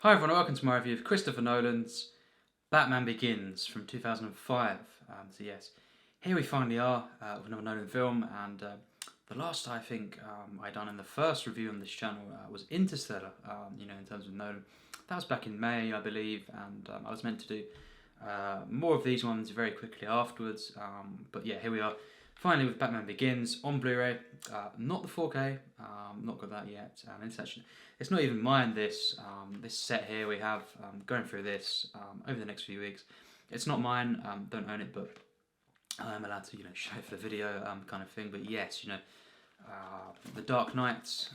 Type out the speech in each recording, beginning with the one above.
Hi everyone, welcome to my review of Christopher Nolan's Batman Begins from 2005. So yes, here we finally are with another Nolan film, and the last I think I done in the first review on this channel was Interstellar. In terms of Nolan, that was back in May, I believe, and I was meant to do more of these ones very quickly afterwards. But yeah, here we are. Finally, with Batman Begins on Blu-ray, not the 4K, not got that yet. It's not even mine. This set here we have going through this over the next few weeks. It's not mine. Don't own it, but I'm allowed to show it for the video kind of thing. But yes, the Dark Knight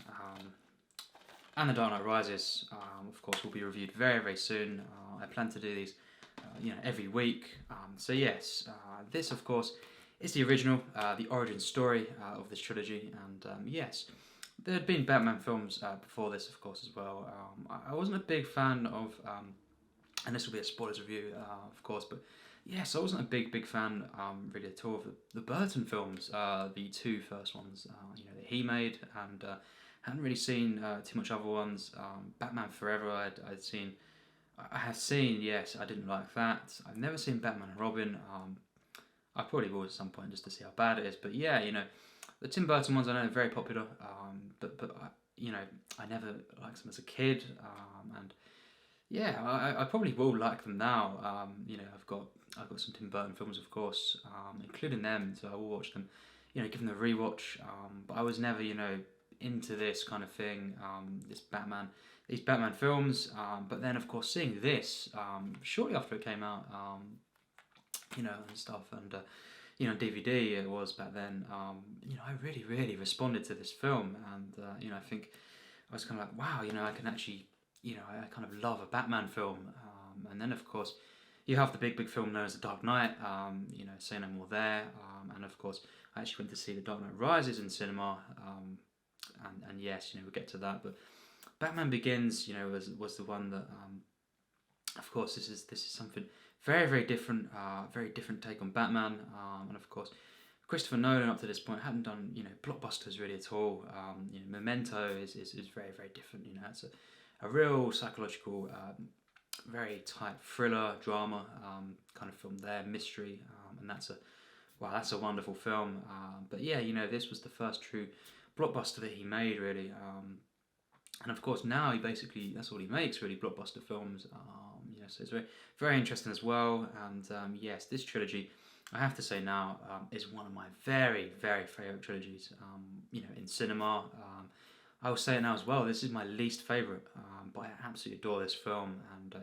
and the Dark Knight Rises, of course, will be reviewed very very soon. I plan to do these every week. So yes, this of course is the original, the origin story of this trilogy, and yes, there had been Batman films before this, of course, as well. I wasn't a big fan of, and this will be a spoilers review, of course, but yes, I wasn't a big fan really at all of the Burton films, the two first ones, that he made, and hadn't really seen too much other ones. Batman Forever, I have seen, yes, I didn't like that. I've never seen Batman and Robin. I probably will at some point just to see how bad it is. But yeah, the Tim Burton ones I know are very popular. But I never liked them as a kid. And yeah, I probably will like them now. I've got some Tim Burton films, of course, including them. So I will watch them. Give them a rewatch. But I was never into this kind of thing. These Batman films. But then of course seeing this shortly after it came out. And stuff, and DVD it was back then. I really responded to this film, and I think I was kind of like, wow, I can actually, I kind of love a Batman film. And then of course you have the big film known as The Dark Knight. Say no more there. And of course I actually went to see The Dark Knight Rises in cinema. And yes, we'll get to that, but Batman Begins, was the one that, of course, this is something very different, very different take on Batman, and of course, Christopher Nolan up to this point hadn't done blockbusters really at all. Memento is very different. It's a real psychological, very tight thriller drama kind of film there, mystery, and that's a wonderful film. But yeah, this was the first true blockbuster that he made really. And of course now that's all he makes really, blockbuster films. So it's very interesting as well. And yes, this trilogy, I have to say now, is one of my very favourite trilogies. In cinema, I will say it now as well. This is my least favourite, but I absolutely adore this film. And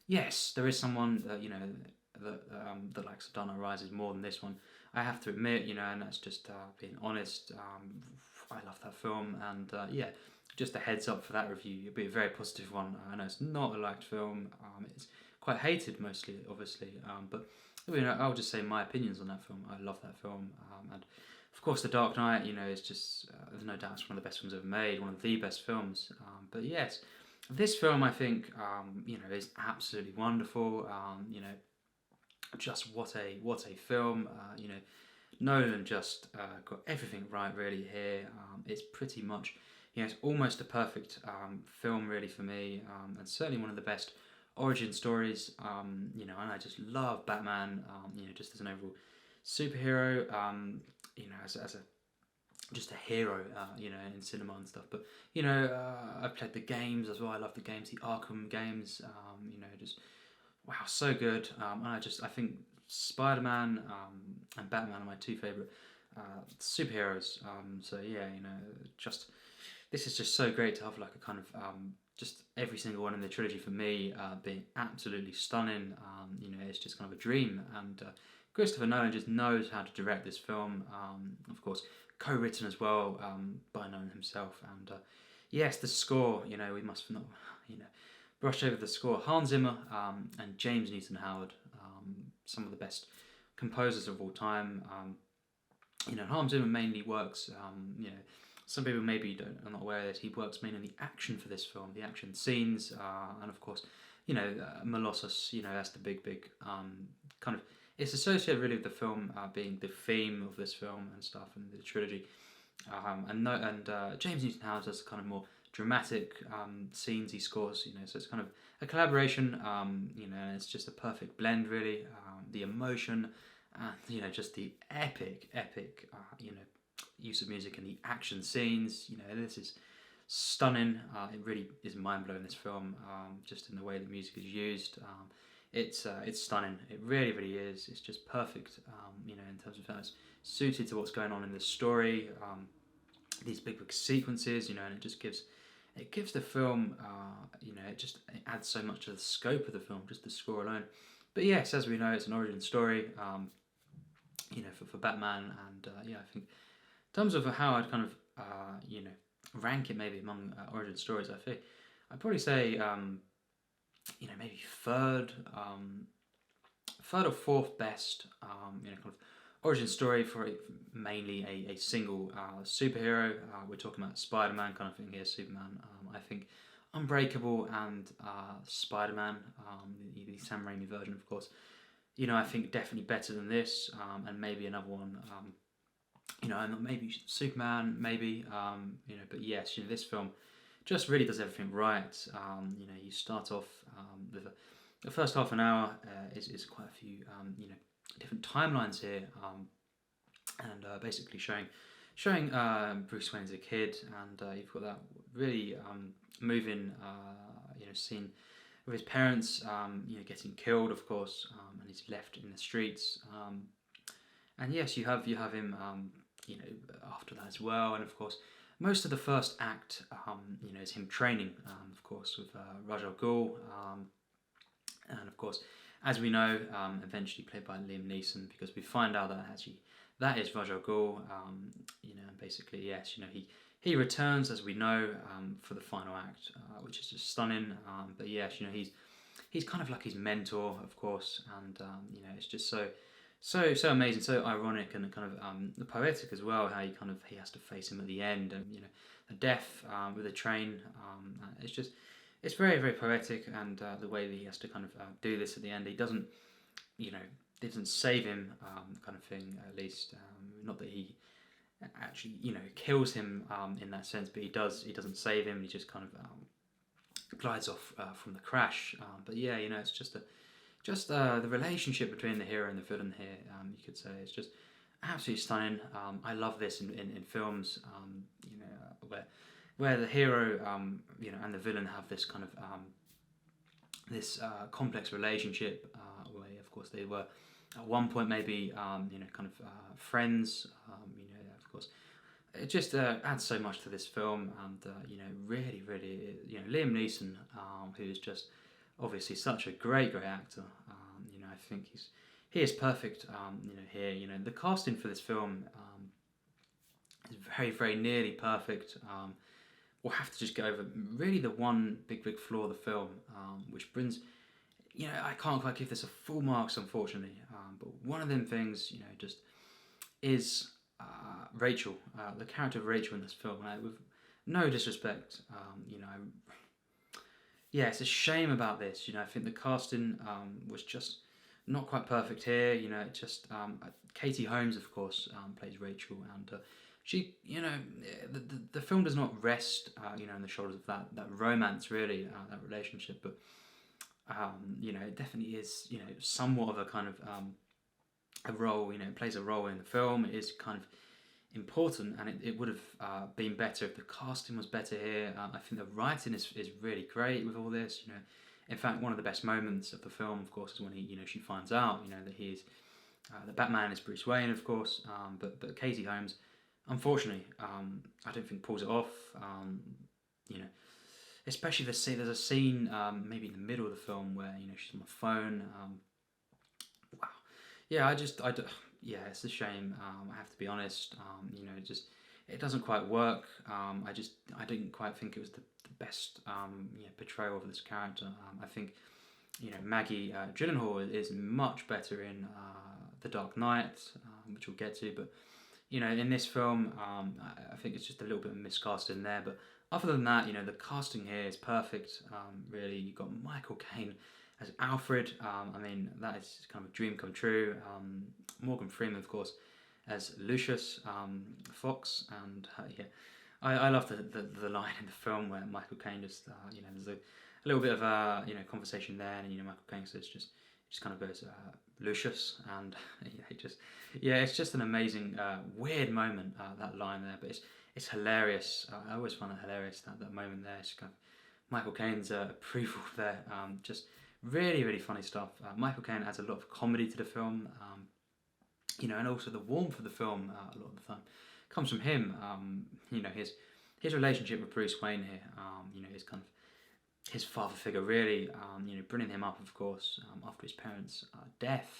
yes, there is someone that likes The Dark Knight Rises more than this one. I have to admit, and that's just being honest. I love that film, and just a heads up for that review, it'll be a very positive one. I know it's not a liked film. It's quite hated mostly, obviously. But I'll just say my opinions on that film. I love that film, and of course, The Dark Knight. It's just there's no doubt it's one of the best films ever made, one of the best films. But yes, this film I think is absolutely wonderful. Just what a film. Nolan just got everything right really here. It's pretty much. It's almost a perfect film really for me, and certainly one of the best origin stories. And I just love Batman. Just as an overall superhero. Just a hero. In cinema and stuff. But I've played the games as well. I love the games, the Arkham games. Just wow, so good. And I think Spider-Man and Batman are my two favorite superheroes. So yeah, just. This is just so great to have like a kind of just every single one in the trilogy for me being absolutely stunning. It's just kind of a dream, and Christopher Nolan just knows how to direct this film. Of course, co-written as well by Nolan himself, and yes, the score. We must not brush over the score. Hans Zimmer and James Newton Howard, some of the best composers of all time. Hans Zimmer mainly works. Some people maybe are not aware of this. He works mainly on the action for this film, the action scenes, and of course, Molossus. That's the big kind of. It's associated really with the film being the theme of this film and stuff, and the trilogy. And James Newton Howard does kind of more dramatic scenes he scores. So it's kind of a collaboration. And it's just a perfect blend, really. The emotion, and just the epic, use of music and the action scenes. This is stunning. It really is mind blowing. This film, just in the way the music is used. It's stunning. It really, really is. It's just perfect. In terms of how it's suited to what's going on in the story. These big sequences. And it gives the film. It adds so much to the scope of the film, just the score alone. But yes, as we know, it's an origin story. For Batman, and I think in terms of how I'd kind of rank it maybe among origin stories, I'd probably say maybe third or fourth best kind of origin story for mainly a single superhero. We're talking about Spider-Man kind of thing here, Superman. I think Unbreakable and Spider-Man, the Sam Raimi version, of course. I think definitely better than this, and maybe another one. And maybe Superman, maybe. But yes, this film just really does everything right. You start off with the first half an hour is quite a few different timelines here, and basically showing Bruce Wayne as a kid, and you've got that really moving scene with his parents getting killed, of course, and he's left in the streets, and yes, you have him after that as well, and of course most of the first act is him training, of course, with Ra's al Ghul, and of course, as we know, eventually played by Liam Neeson, because we find out that actually that is Ra's al Ghul, and basically yes, he returns, as we know, for the final act, which is just stunning. But yes, he's kind of like his mentor, of course, and it's just so amazing, so ironic, and kind of poetic as well. How he has to face him at the end, and the death with the train. It's very, very poetic, and the way that he has to kind of do this at the end. He doesn't save him, kind of thing. At least, not that he actually kills him in that sense, but he doesn't save him. He just kind of glides off from the crash. But yeah, it's just the relationship between the hero and the villain here, you could say, is just absolutely stunning. I love this in films, where the hero and the villain have this kind of this complex relationship, where of course they were at one point maybe kind of friends, of course. It just adds so much to this film, and really, really, Liam Neeson, who is just obviously such a great actor. I think he is perfect. Here, the casting for this film is very, very nearly perfect. We'll have to just go over really the one big flaw of the film, which brings, I can't quite give this a full marks, unfortunately. But one of them things, just is Rachel, the character of Rachel in this film. With no disrespect, it's a shame about this. I think the casting was just not quite perfect here. It just Katie Holmes, of course, plays Rachel, and she, the film does not rest, on the shoulders of that romance, really, that relationship, but it definitely is, somewhat of a kind of a role. It plays a role in the film. It is kind of important, and it would have been better if the casting was better here. I think the writing is really great with all this. In fact, one of the best moments of the film, of course, is when she finds out that he's that Batman is Bruce Wayne, of course. But Katie Holmes, unfortunately, I don't think pulls it off. Especially there's a scene maybe in the middle of the film where she's on the phone. Wow, yeah, it's a shame. I have to be honest. It doesn't quite work. I didn't quite think it was the best portrayal of this character. I think Maggie Gyllenhaal is much better in The Dark Knight, which we'll get to. But in this film, I think it's just a little bit of miscasting there. But other than that, the casting here is perfect. Really, you've got Michael Caine as Alfred. That is kind of a dream come true. Morgan Freeman, of course, as Lucius Fox, and I love the line in the film where Michael Caine just there's a little bit of conversation there, and Michael Caine says just kind of goes Lucius, and it's just an amazing weird moment, that line there, but it's hilarious. I always find it hilarious, that moment there. It's kind of Michael Caine's approval there, just really funny stuff. Michael Caine adds a lot of comedy to the film, and also the warmth of the film a lot of the time comes from him. His relationship with Bruce Wayne here, his kind of his father figure, really, bringing him up, of course, after his parents' death,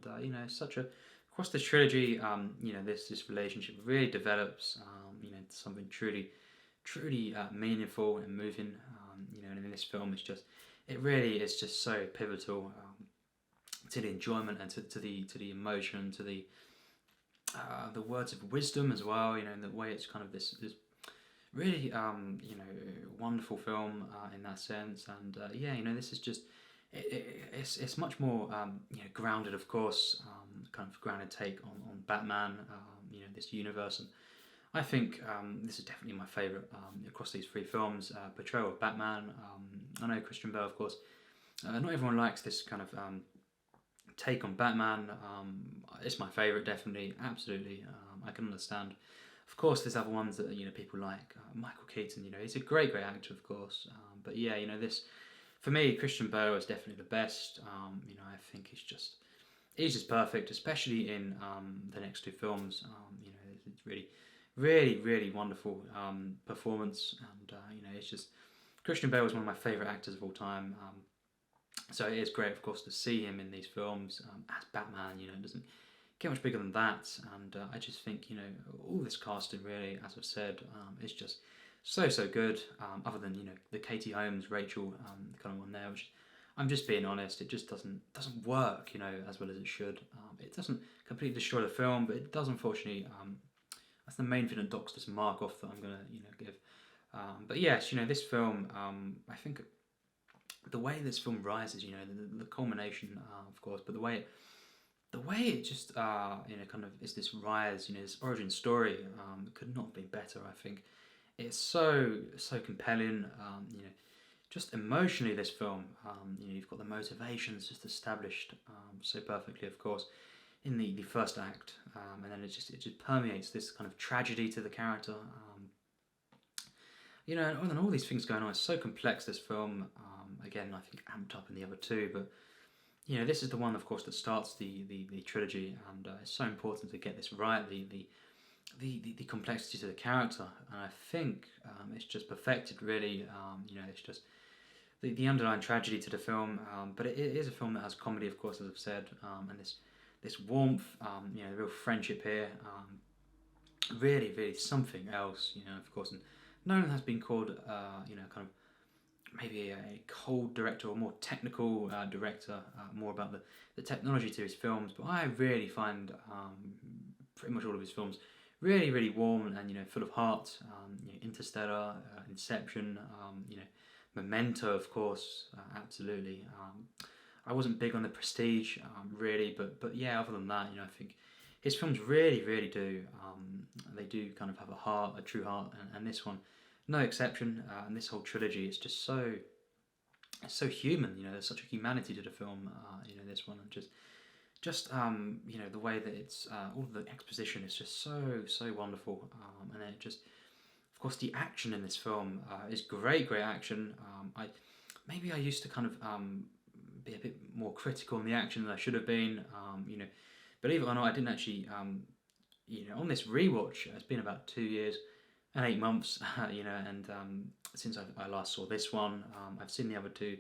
and such a across this trilogy, this relationship really develops, into something truly meaningful and moving. And in this film, it really is just so pivotal, to the enjoyment and to the emotion, to the words of wisdom as well. In the way it's kind of this really wonderful film in that sense. And this is just it's much more grounded, of course, kind of grounded take on Batman, this universe. And I think this is definitely my favourite across these three films, portrayal of Batman. I know Christian Bale, of course, not everyone likes this kind of take on Batman. It's my favourite, definitely, absolutely. I can understand. Of course, there's other ones that people like. Michael Keaton, he's a great actor, of course. But yeah, this for me, Christian Bale is definitely the best. I think he's just perfect, especially in the next two films. It's really wonderful performance, and it's just Christian Bale is one of my favourite actors of all time. So it is great, of course, to see him in these films as Batman. It doesn't get much bigger than that, and I just think all this casting, really, as I've said, is just so good. Other than the Katie Holmes, Rachel kind of one there, which I'm just being honest, it just doesn't work as well as it should. It doesn't completely destroy the film, but it does, unfortunately. That's the main thing that docks this mark off that I'm gonna give. But yes, this film, I think the way this film rises, the culmination, of course, but the way it just kind of is this rise, this origin story, could not have been better. I think it's so compelling. Just emotionally, this film, you've got the motivations just established so perfectly, of course, in the first act, and then it just permeates this kind of tragedy to the character. And all these things going on. It's so complex, this film. Again, I think amped up in the other two, but this is the one, of course, that starts the trilogy, and it's so important to get this right. The complexity to the character, and I think it's just perfected, really. It's just the underlying tragedy to the film, but it is a film that has comedy, of course, as I've said, and this warmth, the real friendship here, really something else, of course. And Nolan has been called, kind of maybe a cold director or more technical director, more about the technology to his films. But I really find pretty much all of his films really warm and full of heart. Interstellar, Inception, Memento, of course, absolutely. I wasn't big on the Prestige, really, but yeah, other than that, I think his films really do. They do kind of have a true heart, and this one, no exception. And this whole trilogy is just so human. There's such a humanity to the film. This one, and just the way that it's all of the exposition is just so wonderful. And then of course, the action in this film is great action. I used to kind of be a bit more critical on the action than I should have been. Believe it or not, I didn't actually. On this rewatch, it's been about 2 years and 8 months. And since I last saw this one, I've seen the other two,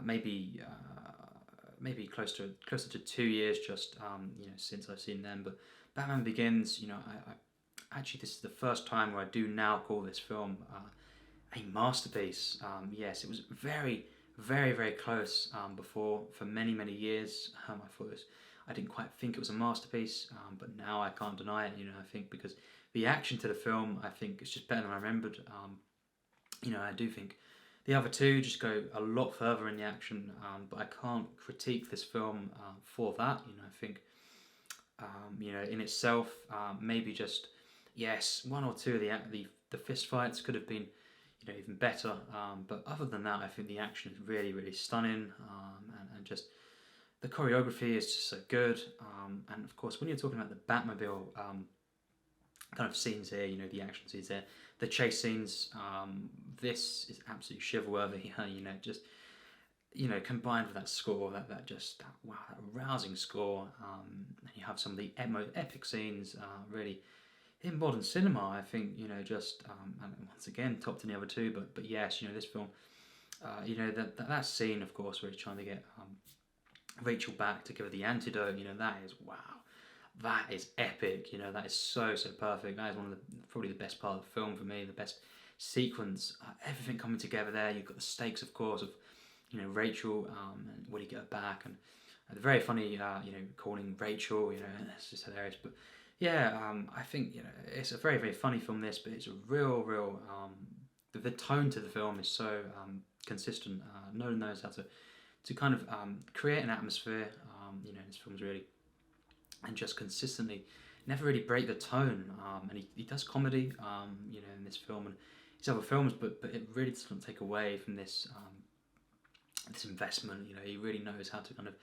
maybe closer to 2 years, just since I've seen them. But Batman Begins, I actually, this is the first time where I do now call this film a masterpiece. Yes, it was very close before, for many years. I didn't quite think it was a masterpiece, but now I can't deny it. I think because the action to the film, I think it's just better than I remembered. I do think the other two just go a lot further in the action, but I can't critique this film for that. I think in itself, maybe just yes, one or two of the the fist fights could have been, even better. But other than that, I think the action is really, really stunning, and just the choreography is just so good. And of course, when you're talking about the Batmobile kind of scenes here, the action scenes there, the chase scenes, this is absolutely shiver-worthy. Just combined with that score, that rousing score, and you have some of the most epic scenes, really in modern cinema. I think and once again top to the other two, but yes, this film, that scene, of course, where he's trying to get Rachel back to give her the antidote. That is wow. That is epic, that is so perfect. That is one of probably the best part of the film for me, the best sequence, everything coming together there. You've got the stakes, of course, of, Rachel, and will he get her back, and very funny, calling Rachel, it's just hilarious. But yeah, I think, it's a very, very funny film, this, but it's a real, the tone to the film is so consistent. Nolan knows how to kind of create an atmosphere, this film's really, and just consistently never really break the tone, and he does comedy, in this film and his other films, but it really doesn't take away from this this investment. He really knows how to kind of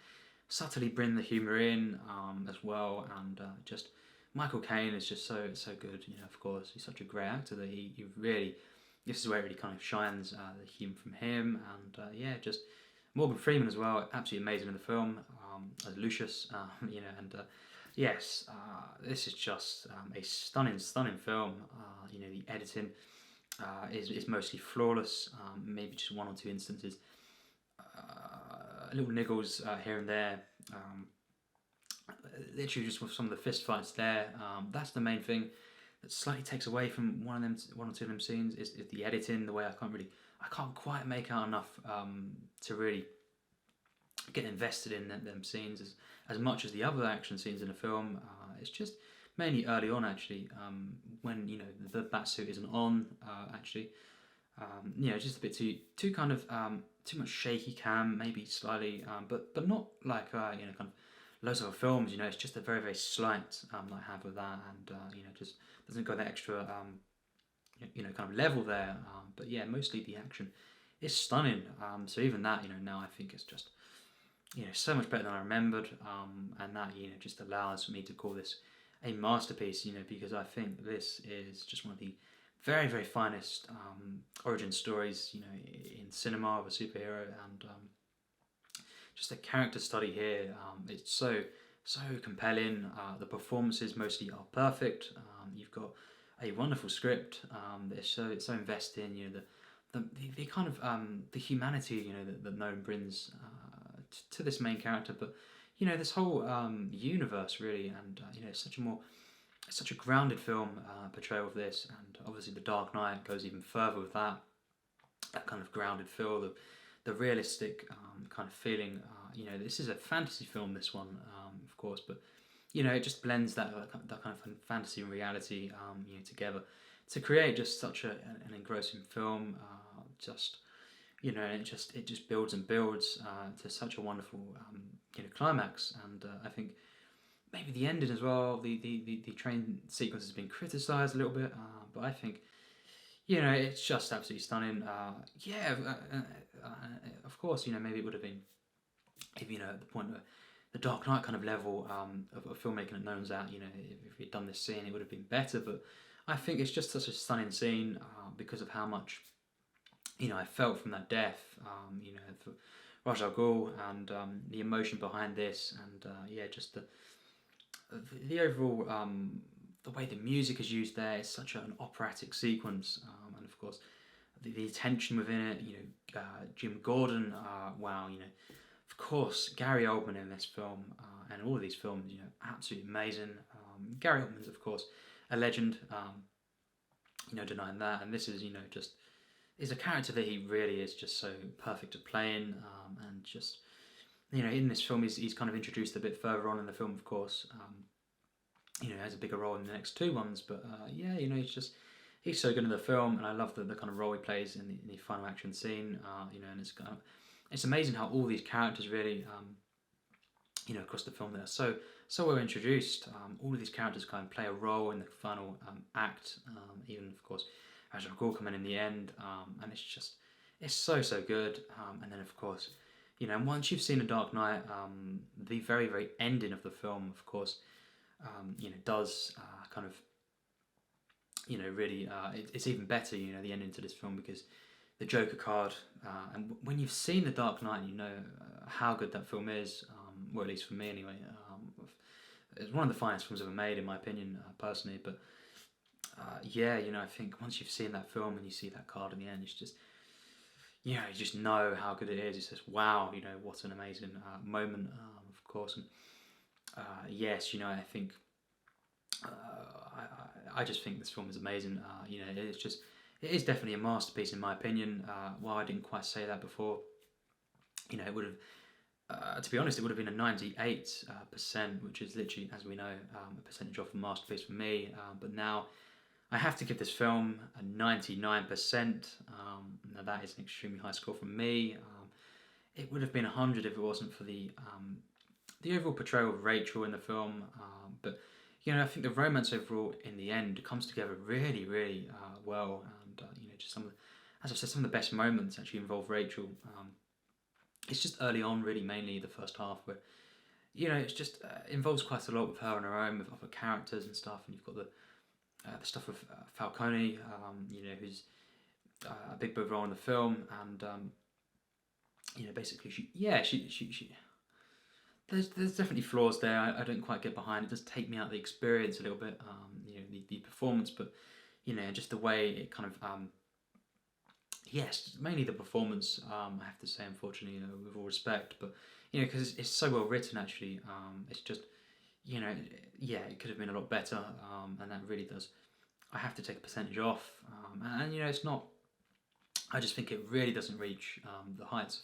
subtly bring the humour in, as well, and just Michael Caine is just so good. Of course, he's such a great actor that he really, this is where it really kind of shines, the humour from him, and just Morgan Freeman as well, absolutely amazing in the film, as Lucius, and yes, this is just a stunning film. The editing is mostly flawless, maybe just one or two instances, little niggles here and there, literally just with some of the fist fights there. That's the main thing that slightly takes away from one or two of them scenes is the editing, the way I can't quite make out enough to really get invested in them scenes as much as the other action scenes in the film. It's just mainly early on, actually, when the batsuit isn't on, actually. Just a bit too kind of too much shaky cam, maybe slightly, but not like kind of loads of other films. It's just a very, very slight that I have with that, and just doesn't go that extra kind of level there. But yeah, mostly the action is stunning. So even that, now I think it's just so much better than I remembered, and that just allows me to call this a masterpiece. Because I think this is just one of the very, very finest origin stories in cinema of a superhero, and just a character study here. It's so compelling. The performances mostly are perfect. You've got a wonderful script that is so invested in the kind of the humanity that Nolan brings to this main character, but this whole universe really, and it's such a grounded film portrayal of this, and obviously The Dark Knight goes even further with that kind of grounded feel, the realistic kind of feeling. This is a fantasy film, this one, of course, but it just blends that kind of fantasy and reality together to create just such an engrossing film. It just builds and builds to such a wonderful climax, and I think maybe the ending as well. The train sequence has been criticised a little bit, but I think it's just absolutely stunning. Of course, maybe it would have been if at the point where the Dark Knight kind of level of filmmaking that Nolan's at, if he'd done this scene, it would have been better. But I think it's just such a stunning scene because of how much I felt from that death, for Rutger and the emotion behind this, and just the overall the way the music is used there is such an operatic sequence, and of course the tension within it. Jim Gordon, wow, of course Gary Oldman in this film, and all of these films, absolutely amazing. Gary Oldman's of course a legend, denying that, and this is just is a character that he really is just so perfect at playing, and just in this film he's kind of introduced a bit further on in the film, of course. Has a bigger role in the next two ones, but he's so good in the film, and I love the kind of role he plays in the final action scene. And it's amazing how all these characters really across the film that are so well introduced. All of these characters kind of play a role in the final act, even of course Rajal Ghul coming in the end, and it's so good. And then of course, once you've seen The Dark Knight, the very ending of the film, of course, does kind of, really, it's even better, the ending to this film, because the Joker card, and when you've seen The Dark Knight, you know how good that film is, well, at least for me anyway. It's one of the finest films ever made, in my opinion, personally. But yeah, I think once you've seen that film and you see that card in the end, it's just, you just know how good it is. It's just, wow, what an amazing moment, of course. And yes, I think I just think this film is amazing. It is definitely a masterpiece in my opinion. While I didn't quite say that before, it would have, to be honest, it would have been a 98%, which is literally, as we know, a percentage off a masterpiece for me. But now I have to give this film a 99%. Now that is an extremely high score from me. It would have been 100 if it wasn't for the overall portrayal of Rachel in the film. But I think the romance overall in the end comes together really well, and just as I said, some of the best moments actually involve Rachel. It's just early on, really, mainly the first half, where it's just involves quite a lot with her on her own, with other characters and stuff, and you've got the stuff of Falcone, who's a big role in the film, and basically she there's definitely flaws there. I don't quite get behind. It does take me out of the experience a little bit. The performance, but just the way it kind of yes, mainly the performance. I have to say, unfortunately, with all respect, but because it's so well written. Actually, it's just it could have been a lot better, and that really does. I have to take a percentage off, and it's not. I just think it really doesn't reach the heights of.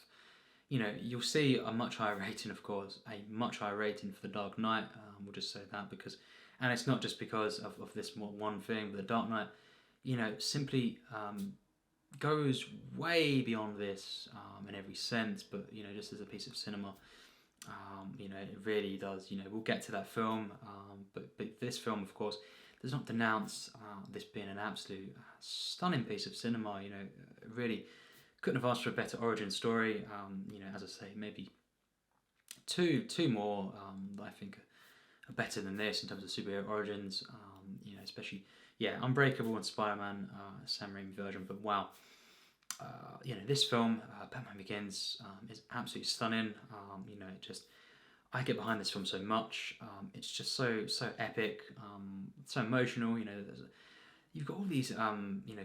You'll see a much higher rating, of course, a much higher rating for The Dark Knight. We'll just say that because, and it's not just because of this one thing, but The Dark Knight, simply goes way beyond this in every sense. But just as a piece of cinema, it really does. We'll get to that film, but this film, of course, does not denounce this being an absolute stunning piece of cinema. Really. Couldn't have asked for a better origin story. As I say, maybe two more that I think are better than this in terms of superhero origins. Especially Unbreakable and Spider-Man, Sam Raimi version. But wow, this film, Batman Begins, is absolutely stunning. I get behind this film so much. It's just so epic, so emotional. You've got all these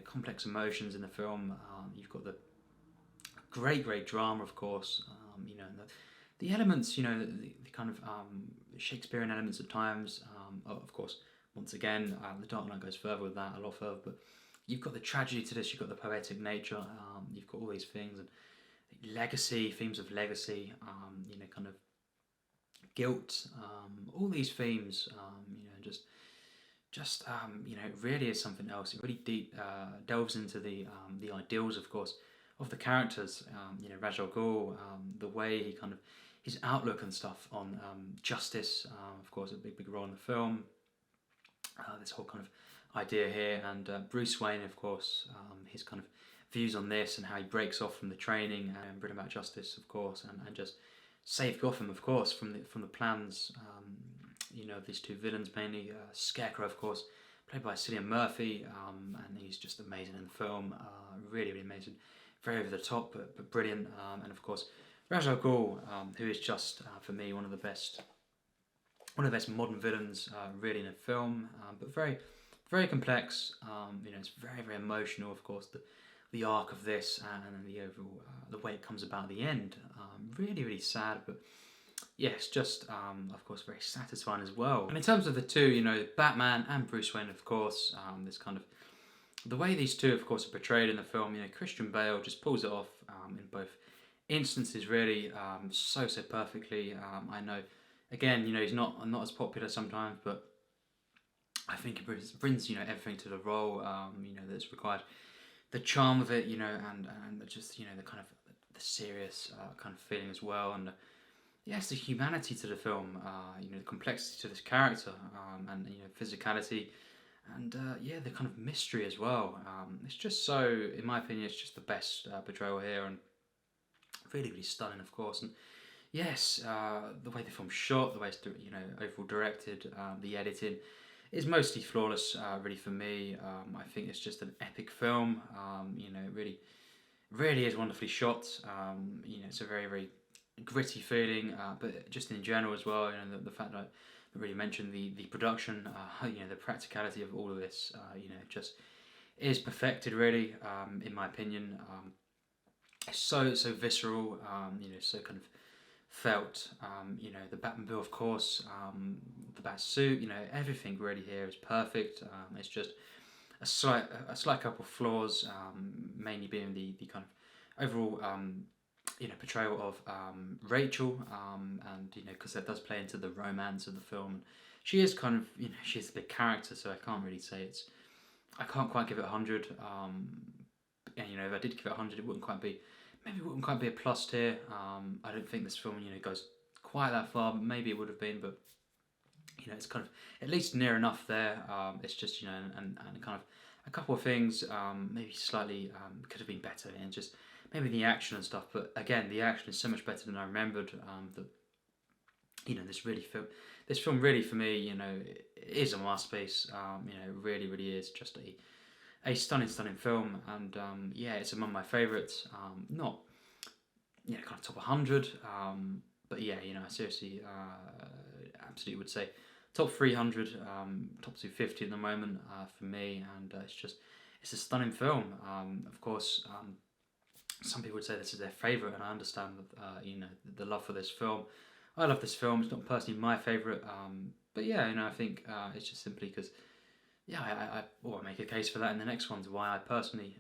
complex emotions in the film. You've got the great drama, of course. And the elements, the kind of Shakespearean elements at times. Of course, once again, The Dark Knight goes further with that, a lot further. But you've got the tragedy to this. You've got the poetic nature. You've got all these things and legacy, themes of legacy. Kind of guilt. All these themes. It really is something else. It really delves into the ideals, of course, of the characters. Rajal Ghul, the way he kind of his outlook and stuff on justice, of course, a big role in the film. This whole kind of idea here, and Bruce Wayne, of course, his kind of views on this and how he breaks off from the training and bring about justice, of course, and just save Gotham, of course, from the plans. Of these two villains, mainly Scarecrow, of course, played by Cillian Murphy, and he's just amazing in the film. Really amazing, very over the top, but brilliant. And of course, Rajal Ghul, who is just for me one of the best modern villains, really, in a film, but very complex. It's very emotional, of course. The arc of this and the overall the way it comes about at the end, really sad, but yes, just of course very satisfying as well. And in terms of the two, Batman and Bruce Wayne, of course, this kind of the way these two, of course, are portrayed in the film. Christian Bale just pulls it off in both instances, really, so perfectly. I know, again, he's not as popular sometimes, but I think it brings everything to the role, that's required. The charm of it, and just the kind of the serious kind of feeling as well, and yes, the humanity to the film, the complexity to this character, and physicality, and yeah, the kind of mystery as well. It's just so, in my opinion, it's just the best portrayal here, and really, really stunning, of course. And yes, the way the film's shot, the way it's overall directed, the editing is mostly flawless. Really, for me, I think it's just an epic film. Really, really is wonderfully shot. It's a very, very gritty feeling, but just in general as well. The fact that I really mentioned the production, the practicality of all of this, just is perfected. Really, in my opinion, it's so visceral. So kind of felt. The Batmobile, of course, the bat suit. Everything really here is perfect. It's just a slight couple of flaws, mainly being the kind of overall portrayal of Rachel, and because that does play into the romance of the film. She is kind of she's a big character, so I can't really say I can't quite give it 100. And if I did give it 100, it wouldn't quite be a plus tier. I don't think this film goes quite that far, but maybe it would have been, but it's kind of at least near enough there. It's just and kind of a couple of things maybe slightly could have been better, and just maybe the action and stuff. But again, the action is so much better than I remembered. This film really for me is a masterpiece. It really, really is just a stunning film, and it's among my favourites. Not kind of top 100, but I seriously absolutely would say top 300, top 250 at the moment for me, and it's a stunning film. Of course, some people would say this is their favourite, and I understand that the love for this film. I love this film. It's not personally my favourite, but I think it's just simply because I make a case for that in the next ones why I personally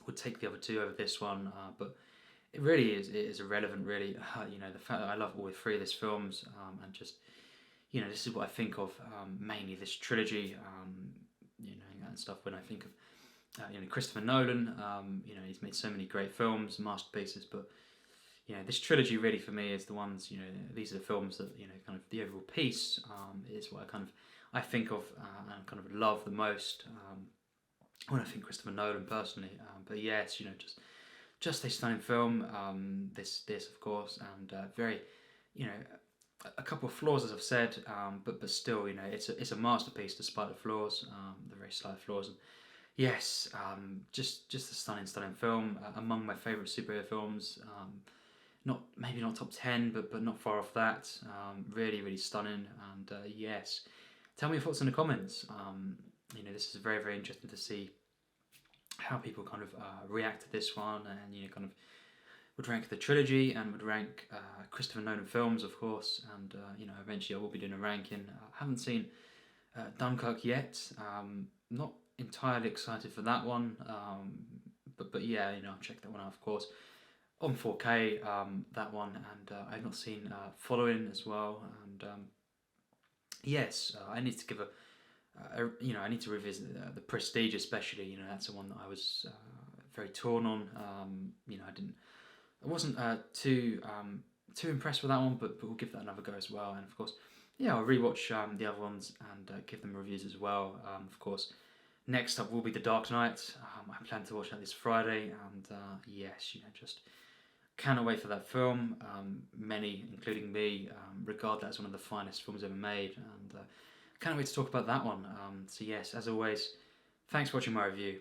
would take the other two over this one, but it really is irrelevant, really. The fact that I love all three of these films, and just this is what I think of mainly this trilogy, and stuff when I think of Christopher Nolan. He's made so many great films, masterpieces, but this trilogy really for me is the ones. These are the films that kind of the overall piece is what I think of and kind of love the most when I think Christopher Nolan personally. But yes, just a stunning film. This of course, and very a couple of flaws as I've said, but still it's a masterpiece despite the flaws, the very slight flaws. And yes, just a stunning film. Among my favourite superhero films. Maybe not top 10, but not far off that. Really, really stunning. And yes, tell me your thoughts in the comments. This is very, very interesting to see how people kind of react to this one, and kind of would rank the trilogy and would rank Christopher Nolan films, of course. And eventually I will be doing a ranking. I haven't seen Dunkirk yet. Not entirely excited for that one. But I'll check that one out, of course. On 4K, that one, and I've not seen Following as well, and yes, I need to give I need to revisit the Prestige, especially. That's the one that I was very torn on. I wasn't too impressed with that one, but we'll give that another go as well, and of course, I'll rewatch the other ones and give them reviews as well. Of course, next up will be The Dark Knight. I plan to watch that this Friday, and yes, just cannot wait for that film. Many, including me, regard that as one of the finest films ever made, and can't wait to talk about that one. So yes, as always, thanks for watching my review.